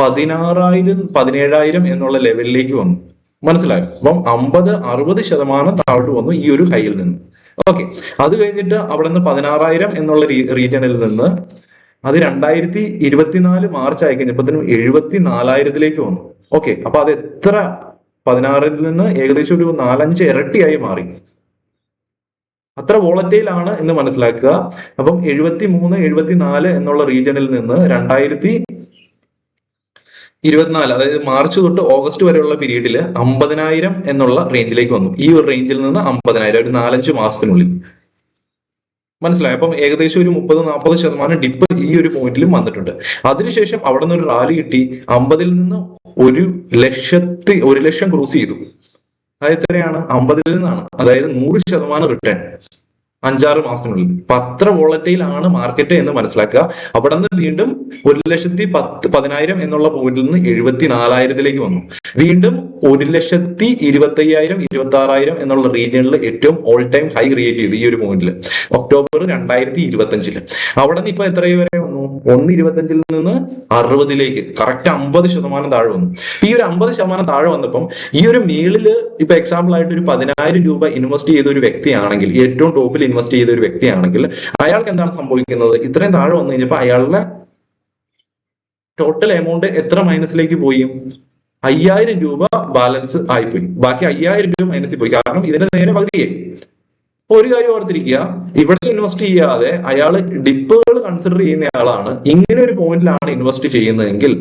16,000 17,000 എന്നുള്ള ലെവലിലേക്ക് വന്നു. മനസ്സിലായോ? അപ്പം 50-60% താഴോട്ട് വന്നു ഈ ഒരു ഹൈയിൽ നിന്ന്. ഓക്കെ, അത് കഴിഞ്ഞിട്ട് അവിടെ നിന്ന് 16,000 എന്നുള്ള റീജിയണിൽ നിന്ന് അത് 2024 മാർച്ച് ആയി കഴിഞ്ഞപ്പോഴത്തേനും 74,000 വന്നു. ഓക്കെ, അപ്പൊ അത് എത്ര? 16-ൽ നിന്ന് ഏകദേശം ഒരു 4-5 ഇരട്ടിയായി മാറി. അത്ര വോളറ്റൈൽ ആണ് എന്ന് മനസ്സിലാക്കുക. അപ്പം 73-74 എന്നുള്ള റീജിയണിൽ നിന്ന് 2024 അതായത് മാർച്ച് തൊട്ട് ഓഗസ്റ്റ് വരെയുള്ള പീരീഡിൽ 50,000 എന്നുള്ള റേഞ്ചിലേക്ക് വന്നു. ഈ ഒരു റേഞ്ചിൽ നിന്ന് 50,000 ഒരു 4-5 മാസത്തിനുള്ളിൽ. മനസ്സിലായി? അപ്പം ഏകദേശം ഒരു 30-40% ഡിപ്പ് ഈ ഒരു പോയിന്റിലും വന്നിട്ടുണ്ട്. അതിനുശേഷം അവിടെ നിന്ന് ഒരു റാലി കിട്ടി. 50-ൽ നിന്ന് 1,00,000 ക്രോസ് ചെയ്തു. അത് എത്രയാണ്? 50-ൽ നിന്നാണ്. അതായത് 100% റിട്ടേൺ 5-6 മാസത്തിനുള്ളിൽ. അത്ര വോളറ്റൈൽ ആണ് മാർക്കറ്റ് എന്ന് മനസ്സിലാക്കുക. അവിടെ നിന്ന് വീണ്ടും 1,10,000 എന്നുള്ള പോയിന്റിൽ നിന്ന് 74,000 വന്നു. വീണ്ടും 1,25,000 26,000 എന്നുള്ള റീജിയണിൽ ഏറ്റവും ഓൾ ടൈം ഹൈ ക്രിയേറ്റ് ചെയ്തു ഈ ഒരു പോയിന്റിൽ ഒക്ടോബർ 2025. അവിടെ നിന്ന് ഇപ്പൊ എത്ര വരെ വന്നു? 1,25-ൽ നിന്ന് 60-ലേക്ക് കറക്റ്റ് 50% താഴെ വന്നു. ഈ ഒരു 50% താഴെ വന്നപ്പം ഈ ഒരു മേളില് ഇപ്പൊ എക്സാമ്പിൾ ആയിട്ട് ഒരു 10,000 രൂപ ഇൻവെസ്റ്റ് ചെയ്ത ഒരു വ്യക്തിയാണെങ്കിൽ, ഏറ്റവും ടോപ്പിൽ ഇൻവെസ്റ്റ് ചെയ്ത ഒരു വ്യക്തിയാണെങ്കിൽ അയാൾക്ക് എന്താണ് സംഭവിക്കുന്നത്? ഇത്രയും താഴെ വന്നു കഴിഞ്ഞപ്പോൾ അയാളുടെ ടോട്ടൽ എമൗണ്ട് എത്ര മൈനസിലേക്ക് പോയി? 5,000 രൂപ ബാലൻസ് ആയിപ്പോയി. ബാക്കി 5,000 രൂപ മൈനസിൽ പോയി. കാരണം ഇതിന്റെ നേരെ പകുതിയെ. ഒരു കാര്യം ഓർത്തിരിക്കുക, ഇവിടെ ഇൻവെസ്റ്റ് ചെയ്യാതെ അയാൾ ഡിപ്പുകൾ കൺസിഡർ ചെയ്യുന്ന ആളാണ്. ഇങ്ങനെ ഒരു പോയിന്റിലാണ് ഇൻവെസ്റ്റ് ചെയ്യുന്നതെങ്കിൽ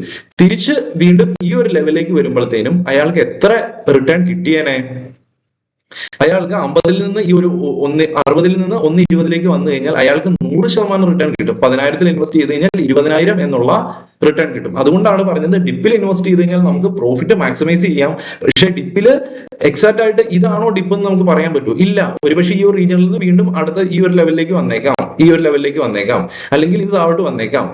തിരിച്ച് വീണ്ടും ഈ ഒരു ലെവലിലേക്ക് വരുമ്പോഴത്തേനും അയാൾക്ക് എത്ര റിട്ടേൺ കിട്ടിയേനെ? അയാൾക്ക് 50-ൽ നിന്ന് ഈ ഒരു 60-ൽ നിന്ന് 120-ലേക്ക് വന്നു കഴിഞ്ഞാൽ അയാൾക്ക് 100% റിട്ടേൺ കിട്ടും. 10,000-ൽ ഇൻവെസ്റ്റ് ചെയ്ത് കഴിഞ്ഞാൽ 20,000 എന്നുള്ള റിട്ടേൺ കിട്ടും. അതുകൊണ്ടാണ് പറഞ്ഞത് ഡിപ്പിൽ ഇൻവെസ്റ്റ് ചെയ്ത് കഴിഞ്ഞാൽ നമുക്ക് പ്രോഫിറ്റ് മാക്സിമൈസ് ചെയ്യാം. പക്ഷെ ഡിപ്പില് എക്സാക്ട് ആയിട്ട് ഇതാണോ ഡിപ്പ് എന്ന് നമുക്ക് പറയാൻ പറ്റൂ? ഇല്ല. ഒരുപക്ഷെ ഈ ഒരു റീജിയനിൽ നിന്ന് വീണ്ടും അടുത്ത ഈ ഒരു ലെവലിലേക്ക് വന്നേക്കാം, അല്ലെങ്കിൽ ഇത് താഴോട്ട് വന്നേക്കാം.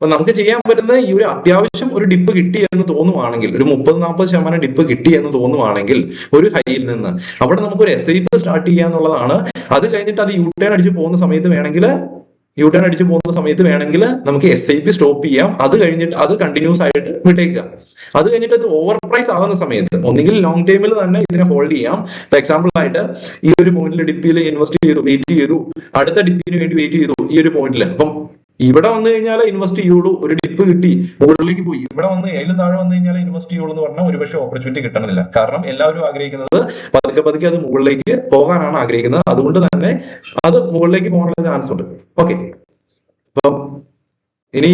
അപ്പൊ നമുക്ക് ചെയ്യാൻ പറ്റുന്ന ഈ ഒരു അത്യാവശ്യം ഒരു ഡിപ്പ് കിട്ടി എന്ന് തോന്നുവാണെങ്കിൽ, ഒരു 30-40% ഡിപ്പ് കിട്ടി എന്ന് തോന്നുവാണെങ്കിൽ ഒരു ഹൈയിൽ നിന്ന് അവിടെ നമുക്ക് ഒരു SIP സ്റ്റാർട്ട് ചെയ്യാന്നുള്ളതാണ്. അത് കഴിഞ്ഞിട്ട് അത് യൂട്ടേൺ അടിച്ച് പോകുന്ന സമയത്ത് വേണമെങ്കിൽ നമുക്ക് SIP സ്റ്റോപ്പ് ചെയ്യാം. അത് കഴിഞ്ഞിട്ട് അത് കണ്ടിന്യൂസ് ആയിട്ട് വിട്ടേക്കുക. അത് കഴിഞ്ഞിട്ട് അത് ഓവർ പ്രൈസ് ആകുന്ന സമയത്ത് ഒന്നുകിൽ ലോങ് ടൈമിൽ തന്നെ ഇതിനെ ഹോൾഡ് ചെയ്യാം. ഇപ്പൊ എക്സാമ്പിൾ ആയിട്ട് ഈ ഒരു പോയിന്റിൽ ഡിപ്പിൽ ഇൻവെസ്റ്റ് ചെയ്തു, വെയിറ്റ് ചെയ്തു, അടുത്ത ഡിപ്പിന് വേണ്ടി വെയിറ്റ് ചെയ്തു ഈ ഒരു പോയിന്റിൽ. അപ്പം ഇവിടെ വന്നു കഴിഞ്ഞാൽ ഇൻവെസ്റ്റ് ചെയ്യുള്ളൂ, ഒരു ഡിപ്പ് കിട്ടി മുകളിലേക്ക് പോയി. ഇവിടെ വന്ന് ഏതിലും താഴെ വന്നു കഴിഞ്ഞാൽ ഇൻവെസ്റ്റ് ചെയ്യുള്ളൂ എന്ന് പറഞ്ഞാൽ ഒരുപക്ഷെ ഓപ്പർച്യൂണിറ്റി കിട്ടണമെന്നില്ല. കാരണം എല്ലാവരും ആഗ്രഹിക്കുന്നത് പതുക്കെ അത് മുകളിലേക്ക് പോകാനാണ് ആഗ്രഹിക്കുന്നത്. അതുകൊണ്ട് തന്നെ അത് മുകളിലേക്ക് പോകാനുള്ള ചാൻസ് ഉണ്ട്. ഓക്കെ, അപ്പം ഇനി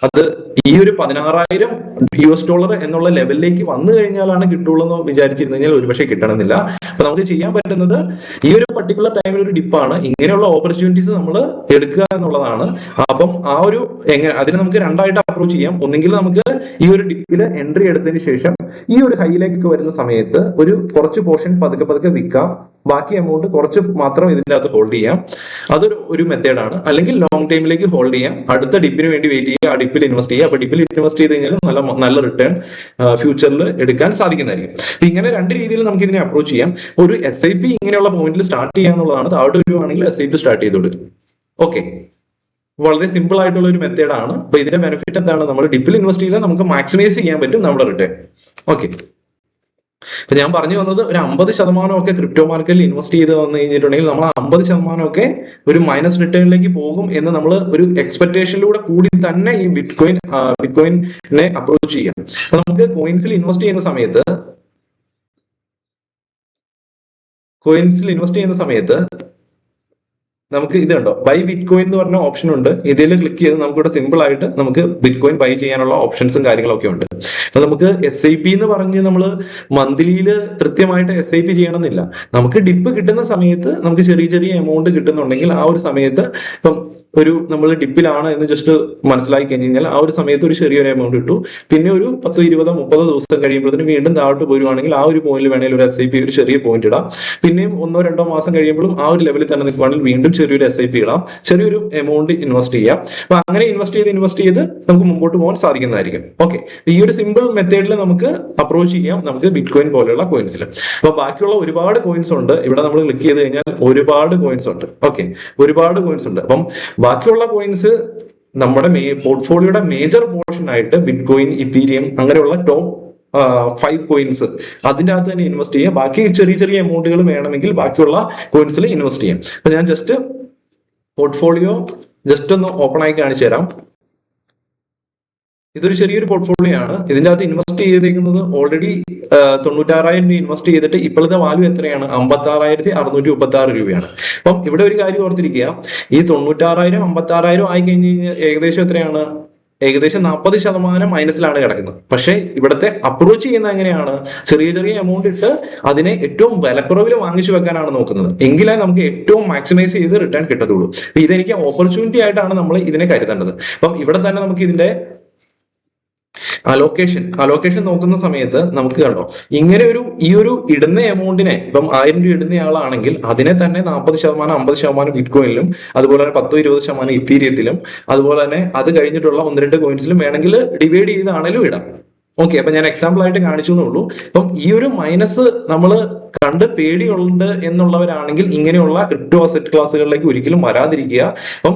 അത് ഈ ഒരു $16,000 എന്നുള്ള ലെവലിലേക്ക് വന്നു കഴിഞ്ഞാലാണ് കിട്ടുള്ളൂ എന്ന് വിചാരിച്ചിരുന്നു കഴിഞ്ഞാൽ ഒരുപക്ഷെ കിട്ടണമെന്നില്ല. അപ്പൊ നമുക്ക് ചെയ്യാൻ പറ്റുന്നത് ഈ ഒരു പർട്ടിക്കുലർ ടൈമിൽ ഒരു ഡിപ്പാണ്, ഇങ്ങനെയുള്ള ഓപ്പർച്യൂണിറ്റീസ് നമ്മൾ എടുക്കുക എന്നുള്ളതാണ്. അപ്പം ആ ഒരു അതിനെ നമുക്ക് രണ്ടായിട്ട് അപ്രോച്ച് ചെയ്യാം. ഒന്നെങ്കിൽ നമുക്ക് ഈ ഒരു ഡിപ്പിൽ എൻട്രി എടുത്തതിന് ശേഷം ഈ ഒരു ഹൈയിലേക്കൊക്കെ വരുന്ന സമയത്ത് കുറച്ച് പോർഷൻ പതുക്കെ വിൽക്കാം, ബാക്കി എമൗണ്ട് കുറച്ച് മാത്രം ഇതിൻ്റെ അകത്ത് ഹോൾഡ് ചെയ്യാം. അതൊരു മെത്തേഡാണ്. അല്ലെങ്കിൽ ലോങ് ടൈമിലേക്ക് ഹോൾഡ് ചെയ്യാം, അടുത്ത ഡിപ്പിന് വേണ്ടി വെയിറ്റ് ചെയ്യുക, ആ ഡിപ്പിൽ ഇൻവെസ്റ്റ് ചെയ്യുക. അപ്പൊ ഡിപ്പിൽ ഇൻവെസ്റ്റ് ചെയ്ത് കഴിഞ്ഞാൽ നല്ല റിട്ടേൺ ഫ്യൂച്ചറിൽ എടുക്കാൻ സാധിക്കുന്നതായിരിക്കും. ഇങ്ങനെ രണ്ട് രീതിയിൽ നമുക്ക് ഇതിനെ അപ്രോച്ച് ചെയ്യാം. ഒരു SIP ഇങ്ങനെയുള്ള പോയിന്റിൽ സ്റ്റാർട്ട് ചെയ്യാന്നുള്ളതാണ്. താഴോട്ട് വരുവാണെങ്കിൽ SIP സ്റ്റാർട്ട് ചെയ്തോളൂ. ഓക്കെ, വളരെ സിമ്പിൾ ആയിട്ടുള്ള ഒരു മെത്തേഡാണ്. അപ്പൊ ഇതിന്റെ ബെനിഫിറ്റ് എന്താണ്? നമ്മൾ ഡിപ്പിൽ ഇൻവെസ്റ്റ് ചെയ്താൽ നമുക്ക് മാക്സിമൈസ് ചെയ്യാൻ പറ്റും നമ്മുടെ റിട്ടേൺ. ഓക്കെ, അപ്പൊ ഞാൻ പറഞ്ഞു വന്നത് ഒരു 50% ഒക്കെ ക്രിപ്റ്റോ മാർക്കറ്റിൽ ഇൻവെസ്റ്റ് ചെയ്ത് വന്നു കഴിഞ്ഞിട്ടുണ്ടെങ്കിൽ നമ്മൾ 50% ഒക്കെ ഒരു മൈനസ് റിട്ടേണിലേക്ക് പോകും എന്ന് നമ്മൾ ഒരു എക്സ്പെക്ടേഷനിലൂടെ കൂടി തന്നെ ഈ ബിറ്റ്കോയിനെ അപ്രോച്ച് ചെയ്യാം. അപ്പൊ നമുക്ക് കോയിൻസിൽ ഇൻവെസ്റ്റ് ചെയ്യുന്ന സമയത്ത് നമുക്ക് ഇത് കണ്ടോ, ബൈ ബിറ്റ് കോയിൻ എന്ന് പറഞ്ഞ ഓപ്ഷൻ ഉണ്ട്. ഇതിൽ ക്ലിക്ക് ചെയ്ത് നമുക്കിവിടെ സിമ്പിൾ ആയിട്ട് നമുക്ക് ബിറ്റ് കോയിൻ ബൈ ചെയ്യാനുള്ള ഓപ്ഷൻസും കാര്യങ്ങളൊക്കെ ഉണ്ട്. അപ്പൊ നമുക്ക് SIP എന്ന് പറഞ്ഞ് നമ്മൾ മന്ത്ലിയിൽ കൃത്യമായിട്ട് SIP ചെയ്യണമെന്നില്ല. നമുക്ക് ഡിപ്പ് കിട്ടുന്ന സമയത്ത് നമുക്ക് ചെറിയ ചെറിയ എമൗണ്ട് കിട്ടുന്നുണ്ടെങ്കിൽ ആ ഒരു സമയത്ത് ഇപ്പം നമ്മൾ ഡിപ്പിലാണ് എന്ന് ജസ്റ്റ് മനസ്സിലാക്കി കഴിഞ്ഞാൽ ആ ഒരു സമയത്ത് ഒരു ചെറിയൊരു എമൗണ്ട് കിട്ടും. പിന്നെ ഒരു 10, 20, 30 ദിവസം കഴിയുമ്പോഴത്തേന് വീണ്ടും താഴോട്ട് പോരുവാണെങ്കിൽ ആ ഒരു പോയിന്റിൽ വേണമെങ്കിൽ ഒരു SIP ഒരു ചെറിയ പോയിന്റ് ഇടാം. പിന്നെയും 1, 2 മാസം കഴിയുമ്പോഴും ആ ഒരു ലെവലിൽ തന്നെ നിൽക്കുവാണെങ്കിൽ വീണ്ടും ചെറിയൊരു SIP ഇടാം, ചെറിയൊരു എമൗണ്ട് ഇൻവെസ്റ്റ് ചെയ്യാം. അപ്പൊ അങ്ങനെ ഇൻവെസ്റ്റ് ചെയ്ത് നമുക്ക് മുമ്പോട്ട് പോകാൻ സാധിക്കുന്നതായിരിക്കും. ഓക്കെ, ഈ ഒരു സിമ്പിൾ മെത്തേഡിൽ നമുക്ക് അപ്രോച്ച് ചെയ്യാം നമുക്ക് ബിറ്റ് കോയിൻ പോലെയുള്ള കോയിൻസിൽ. അപ്പൊ ബാക്കിയുള്ള ഒരുപാട് കോയിൻസ് ഉണ്ട്. ഇവിടെ നമ്മൾ ക്ലിക്ക് ചെയ്ത് കഴിഞ്ഞാൽ ഒരുപാട് കോയിൻസ് ഉണ്ട്. ഓക്കെ, ഒരുപാട് കോയിൻസ് ഉണ്ട്. അപ്പം ബാക്കിയുള്ള കോയിൻസ് നമ്മുടെ പോർട്ട്ഫോളിയോയുടെ മേജർ പോർഷൻ ആയിട്ട് ബിറ്റ് കോയിൻ, ഇത്തീരിയം അങ്ങനെയുള്ള ടോപ്പ് 5 കോയിൻസ് അതിൻ്റെ അകത്ത് തന്നെ ഇൻവെസ്റ്റ് ചെയ്യാം. ബാക്കി ചെറിയ ചെറിയ എമൗണ്ടുകൾ വേണമെങ്കിൽ ബാക്കിയുള്ള കോയിൻസിൽ ഇൻവെസ്റ്റ് ചെയ്യാം. അപ്പൊ ഞാൻ ജസ്റ്റ് പോർട്ട്ഫോളിയോ ജസ്റ്റ് ഒന്ന് ഓപ്പൺ ആയി കാണിച്ചു തരാം. ഇതൊരു ചെറിയൊരു പോർട്ട്ഫോളിയോ ആണ്. ഇതിന്റെ അകത്ത് ഇൻവെസ്റ്റ് ചെയ്തേക്കുന്നത് ഓൾറെഡി 96,000 രൂപ ഇൻവെസ്റ്റ് ചെയ്തിട്ട് ഇപ്പോഴത്തെ വാല്യൂ എത്രയാണ്? 56,636 രൂപയാണ്. അപ്പം ഇവിടെ ഒരു കാര്യം ഓർത്തിരിക്കുക, ഈ 96,000 56,000 ആയി കഴിഞ്ഞ് കഴിഞ്ഞാൽ ഏകദേശം എത്രയാണ്? ഏകദേശം 40% മൈനസിലാണ് കിടക്കുന്നത്. പക്ഷേ ഇവിടുത്തെ അപ്രോച്ച് ചെയ്യുന്നത് എങ്ങനെയാണ്? ചെറിയ ചെറിയ എമൗണ്ട് ഇട്ട് അതിനെ ഏറ്റവും വിലക്കുറവിൽ വാങ്ങിച്ചു വെക്കാനാണ് നോക്കുന്നത്. എങ്കിലേ നമുക്ക് ഏറ്റവും മാക്സിമൈസ് ചെയ്ത് റിട്ടേൺ കിട്ടത്തുള്ളൂ. ഇതെനിക്ക് ഓപ്പർച്യൂണിറ്റി ആയിട്ടാണ് നമ്മൾ ഇതിനെ കരുതേണ്ടത്. അപ്പം ഇവിടെ തന്നെ നമുക്ക് ഇതിന്റെ അലോക്കേഷൻ നോക്കുന്ന സമയത്ത് നമുക്ക് കണ്ടോ, ഇങ്ങനെ ഈ ഒരു ഇടുന്ന എമൗണ്ടിനെ ഇപ്പം 1000 രൂപ ഇടുന്ന ആളാണെങ്കിൽ അതിനെ തന്നെ 40%, 50% ബിറ്റ് കോയിനിലും അതുപോലെ തന്നെ 10-20% ഇത്തീരിയത്തിലും അതുപോലെ തന്നെ അത് കഴിഞ്ഞിട്ടുള്ള 1-2 കോയിൻസിലും വേണമെങ്കിൽ ഡിവൈഡ് ചെയ്താണെങ്കിലും ഇടാം. ഓക്കെ, അപ്പൊ ഞാൻ എക്സാമ്പിൾ ആയിട്ട് കാണിച്ചു എന്നുള്ളൂ. അപ്പം ഈ ഒരു മൈനസ് നമ്മൾ കണ്ട് പേടിയുണ്ട് എന്നുള്ളവരാണെങ്കിൽ ഇങ്ങനെയുള്ള ക്രിപ്റ്റോ അസറ്റ് ക്ലാസ്സുകളിലേക്ക് ഒരിക്കലും വരാതിരിക്കുക. അപ്പം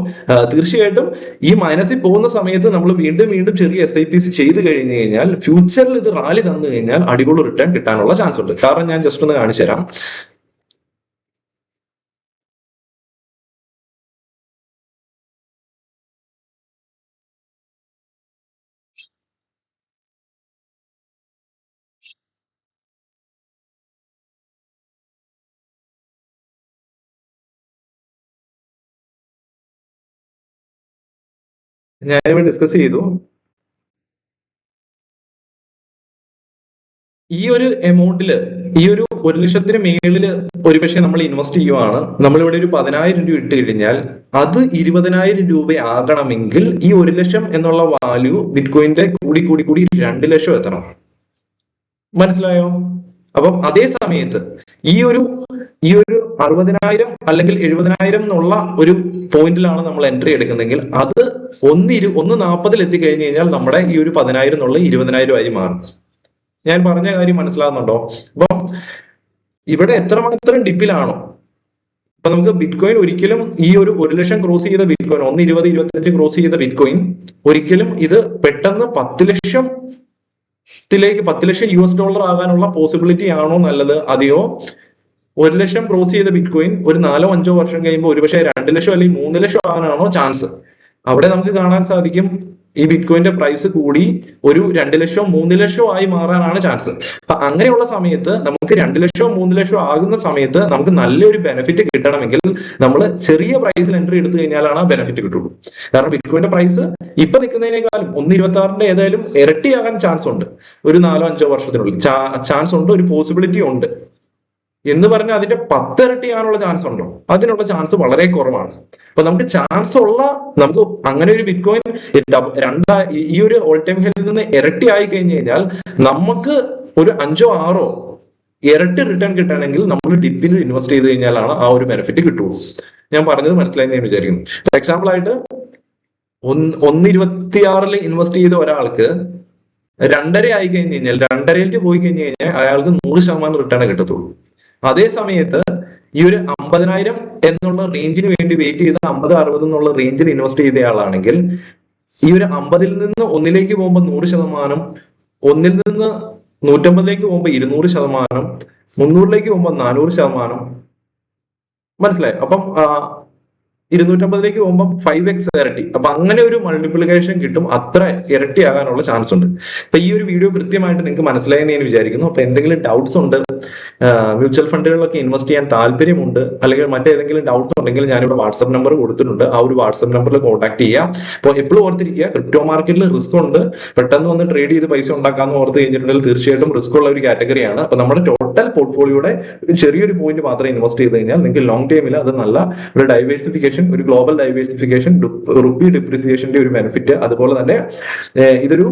തീർച്ചയായിട്ടും ഈ മൈനസിൽ പോകുന്ന സമയത്ത് നമ്മൾ വീണ്ടും ചെറിയ SIPs ചെയ്ത് കഴിഞ്ഞു കഴിഞ്ഞാൽ ഫ്യൂച്ചറിൽ ഇത് റാലി തന്നു കഴിഞ്ഞാൽ അടിപൊളി റിട്ടേൺ കിട്ടാനുള്ള ചാൻസ് ഉണ്ട്. കാരണം ഞാൻ ജസ്റ്റ് ഒന്ന് കാണിച്ചു തരാം. ഞാനിവിടെ ഡിസ്കസ് ചെയ്തു. ഈ ഒരു എമൗണ്ടില് ഈ ഒരു 1,00,000 മേളില് ഒരുപക്ഷെ നമ്മൾ ഇൻവെസ്റ്റ് ചെയ്യുവാണ്. നമ്മളിവിടെ ഒരു 10,000 രൂപ ഇട്ട് കഴിഞ്ഞാൽ അത് 20,000 രൂപ ആകണമെങ്കിൽ ഈ 1,00,000 എന്നുള്ള വാല്യൂ ബിറ്റ് കോയിന്റെ കൂടി 2,00,000 എത്തണം. മനസ്സിലായോ? അപ്പം അതേ സമയത്ത് ഈ ഒരു 60,000 അല്ലെങ്കിൽ 70,000 എന്നുള്ള ഒരു പോയിന്റിലാണ് നമ്മൾ എൻട്രി എടുക്കുന്നതെങ്കിൽ അത് 1.40 എത്തിക്കഴിഞ്ഞു കഴിഞ്ഞാൽ നമ്മുടെ ഈ ഒരു 10,000 എന്നുള്ള 20,000 ആയി മാറും. ഞാൻ പറഞ്ഞ കാര്യം മനസ്സിലാകുന്നുണ്ടോ? അപ്പം ഇവിടെ എത്രമാത്രം ഡിപ്പിലാണോ, അപ്പൊ നമുക്ക് ബിറ്റ് കോയിൻ ഒരിക്കലും ഈ ഒരു 1,00,000 ക്രോസ് ചെയ്ത ബിറ്റ് കോയിൻ 1.20-1.25 ക്രോസ് ചെയ്ത ബിറ്റ് കോയിൻ ഒരിക്കലും ഇത് പെട്ടെന്ന് 10,00,000 $10,00,000 ആകാനുള്ള പോസിബിലിറ്റി ആണോ നല്ലത്? അതെയോ 1,00,000 ക്രോസ് ചെയ്ത ബിറ്റ് കോയിൻ ഒരു 4-5 വർഷം കഴിയുമ്പോൾ ഒരുപക്ഷെ 2,00,000 അല്ലെങ്കിൽ 3,00,000 ആകാനാണോ ചാൻസ്? അവിടെ നമുക്ക് കാണാൻ സാധിക്കും ഈ ബിറ്റ് കോയിന്റെ പ്രൈസ് കൂടി ഒരു 2,00,000 3,00,000 ആയി മാറാനാണ് ചാൻസ്. അപ്പൊ അങ്ങനെയുള്ള സമയത്ത് നമുക്ക് 2,00,000 3,00,000 ആകുന്ന സമയത്ത് നമുക്ക് നല്ലൊരു ബെനിഫിറ്റ് കിട്ടണമെങ്കിൽ നമ്മൾ ചെറിയ പ്രൈസിൽ എൻട്രി എടുത്തു കഴിഞ്ഞാലാണ് ആ ബെനിഫിറ്റ് കിട്ടുള്ളൂ. കാരണം ബിറ്റ് കോയിന്റെ പ്രൈസ് ഇപ്പൊ നിൽക്കുന്നതിനേക്കാളും 1.26 ഏതായാലും ഇരട്ടിയാകാൻ ചാൻസ് ഉണ്ട്. ഒരു 4-5 വർഷത്തിനുള്ളിൽ ചാൻസ് ഉണ്ട്, ഒരു പോസിബിലിറ്റി ഉണ്ട്. എന്ന് പറഞ്ഞാൽ അതിന്റെ 10 ഇരട്ടി ആകാനുള്ള ചാൻസ് ഉണ്ടോ? അതിനുള്ള ചാൻസ് വളരെ കുറവാണ്. അപ്പൊ നമുക്ക് ചാൻസ് ഉള്ള നമുക്ക് അങ്ങനെ ഒരു ബിറ്റ് കോയിൻ ഈ ഒരു ഓൾ ടൈം ഹൈയിൽ നിന്ന് ഇരട്ടി ആയി കഴിഞ്ഞു കഴിഞ്ഞാൽ നമുക്ക് ഒരു 5-6 ഇരട്ടി റിട്ടേൺ കിട്ടണമെങ്കിൽ നമ്മൾ ഡിപ്പിൽ ഇൻവെസ്റ്റ് ചെയ്ത് കഴിഞ്ഞാലാണ് ആ ഒരു ബെനിഫിറ്റ് കിട്ടുള്ളൂ. ഞാൻ പറഞ്ഞത് മനസ്സിലായി ഞാൻ വിചാരിക്കുന്നു. ഫോർ എക്സാമ്പിൾ ആയിട്ട് 1.26 ഇൻവെസ്റ്റ് ചെയ്ത ഒരാൾക്ക് 2.5 ആയി കഴിഞ്ഞു കഴിഞ്ഞാൽ 2.5 പോയി കഴിഞ്ഞു കഴിഞ്ഞാൽ അയാൾക്ക് 100% റിട്ടേൺ കിട്ടത്തുള്ളൂ. അതേ സമയത്ത് ഈ ഒരു 50,000 എന്നുള്ള റേഞ്ചിന് വേണ്ടി വെയിറ്റ് ചെയ്ത് 50-60 എന്നുള്ള റേഞ്ചിൽ ഇൻവെസ്റ്റ് ചെയ്തയാളാണെങ്കിൽ ഈ ഒരു 50-ൽ നിന്ന് 1-ലേക്ക് പോകുമ്പോൾ 100%, 1-ൽ നിന്ന് 150-ലേക്ക് പോകുമ്പോൾ 200%, 300-ലേക്ക് പോകുമ്പോൾ 400%. മനസ്സിലായി? അപ്പം 250-ലേക്ക് പോകുമ്പോൾ 5x ഇരട്ടി. അപ്പൊ അങ്ങനെ ഒരു മൾട്ടിപ്ലിക്കേഷൻ കിട്ടും. അത്ര ഇരട്ടിയാകാനുള്ള ചാൻസ് ഉണ്ട്. അപ്പൊ ഈ ഒരു വീഡിയോ കൃത്യമായിട്ട് നിങ്ങൾക്ക് മനസ്സിലായെന്ന് ഞാൻ വിചാരിക്കുന്നു. അപ്പൊ എന്തെങ്കിലും ഡൗട്ട്സ് ഉണ്ട്, മ്യൂച്വൽ ഫണ്ടുകളിലൊക്കെ ഇൻവെസ്റ്റ് ചെയ്യാൻ താല്പര്യമുണ്ട്, അല്ലെങ്കിൽ മറ്റേതെങ്കിലും ഡൗട്ട്സ് ഉണ്ടെങ്കിൽ ഞാനിവിടെ വാട്സ്ആപ്പ് നമ്പർ കൊടുത്തിട്ടുണ്ട്. ആ ഒരു വാട്സ്ആപ്പ് നമ്പറിൽ കോൺടാക്ട് ചെയ്യാം. അപ്പോൾ എപ്പോഴും ഓർത്തിരിക്കുക, ക്രിപ്റ്റോ മാർക്കറ്റിൽ റിസ്ക് ഉണ്ട്. പെട്ടെന്ന് വന്ന് ട്രേഡ് ചെയ്ത് പൈസ ഉണ്ടാക്കാന്ന് ഓർത്ത് കഴിഞ്ഞിട്ടുണ്ടെങ്കിൽ തീർച്ചയായിട്ടും റിസ്ക് ഉള്ള ഒരു കാറ്റഗറിയാണ്. അപ്പൊ നമ്മുടെ ടോട്ടൽ പോർട്ട്ഫോളിയോയുടെ ചെറിയൊരു പോയിന്റ് മാത്രം ഇൻവെസ്റ്റ് ചെയ്ത് കഴിഞ്ഞാൽ നിങ്ങൾക്ക് ലോങ് ടൈമിൽ അത് നല്ല ഒരു ഡൈവേഴ്സിഫിക്കേഷൻ, ഒരു ഗ്ലോബൽ ഡൈവേഴ്സിഫിക്കേഷൻ, റുപ്പി ഡിപ്രിസിയേഷന്റെ ഒരു ബെനിഫിറ്റ്, അതുപോലെ തന്നെ ഇതൊരു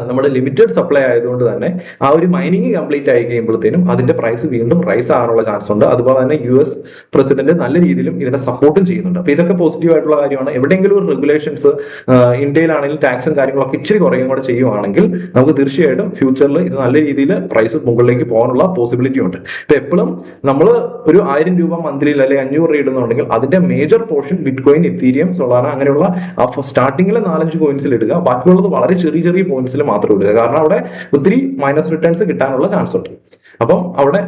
നമ്മുടെ ലിമിറ്റഡ് സപ്ലൈ ആയതുകൊണ്ട് തന്നെ ആ ഒരു മൈനിങ് കംപ്ലീറ്റ് ആയി കഴിയുമ്പോഴത്തേനും അതിന്റെ പ്രൈസ് വീണ്ടും റൈസ് ആകാനുള്ള ചാൻസ് ഉണ്ട്. അതുപോലെ തന്നെ US പ്രസിഡന്റ് നല്ല രീതിയിലും ഇതിനെ സപ്പോർട്ടും ചെയ്യുന്നുണ്ട്. അപ്പൊ ഇതൊക്കെ പോസിറ്റീവ് ആയിട്ടുള്ള കാര്യമാണ്. എവിടെയെങ്കിലും ഒരു റെഗുലേഷൻസ് ഇന്ത്യയിലാണെങ്കിൽ ടാക്സും കാര്യങ്ങളൊക്കെ ഇച്ചിരി കുറയും കൂടെ ചെയ്യുവാണെങ്കിൽ നമുക്ക് തീർച്ചയായിട്ടും ഫ്യൂച്ചറിൽ ഇത് നല്ല രീതിയിൽ പ്രൈസ് മുകളിലേക്ക് പോകാനുള്ള പോസിബിലിറ്റി ഉണ്ട്. ഇപ്പൊ എപ്പോഴും നമ്മൾ ഒരു 1000 രൂപ മന്ത്ലിയിൽ അല്ലെങ്കിൽ 500 രൂപ ഇടുന്നുണ്ടെങ്കിൽ അതിന്റെ മേജർ പോർഷൻ ബിറ്റ്കോയിൻ, ഇത്തീരിയം, സൊളാന അങ്ങനെയുള്ള സ്റ്റാർട്ടിങ്ങിലെ 4-5 കോയിൻസിൽ ഇടുക. ബാക്കിയുള്ളത് വളരെ ചെറിയ ചെറിയ പോയിന്റ്സിൽ മാത്രം ഇടുക. കാരണം അവിടെ ഒത്തിരി മൈനസ് റിട്ടേൺസ് കിട്ടാനുള്ള ചാൻസ് ഉണ്ട്. അപ്പം അവിടെ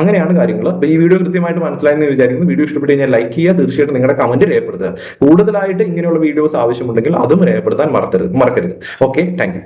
അങ്ങനെയാണ് കാര്യങ്ങൾ. അപ്പൊ ഈ വീഡിയോ കൃത്യമായിട്ട് മനസ്സിലായെന്ന് വിചാരിക്കുന്നു. വീഡിയോ ഇഷ്ടപ്പെട്ട് കഴിഞ്ഞാൽ ലൈക്ക് ചെയ്യുക, തീർച്ചയായിട്ടും നിങ്ങളുടെ കമന്റ് രേഖപ്പെടുത്തുക. കൂടുതലായിട്ട് ഇങ്ങനെയുള്ള വീഡിയോസ് ആവശ്യമുണ്ടെങ്കിൽ അതും രേഖപ്പെടുത്താൻ മറക്കരുത്. Okay, thank you.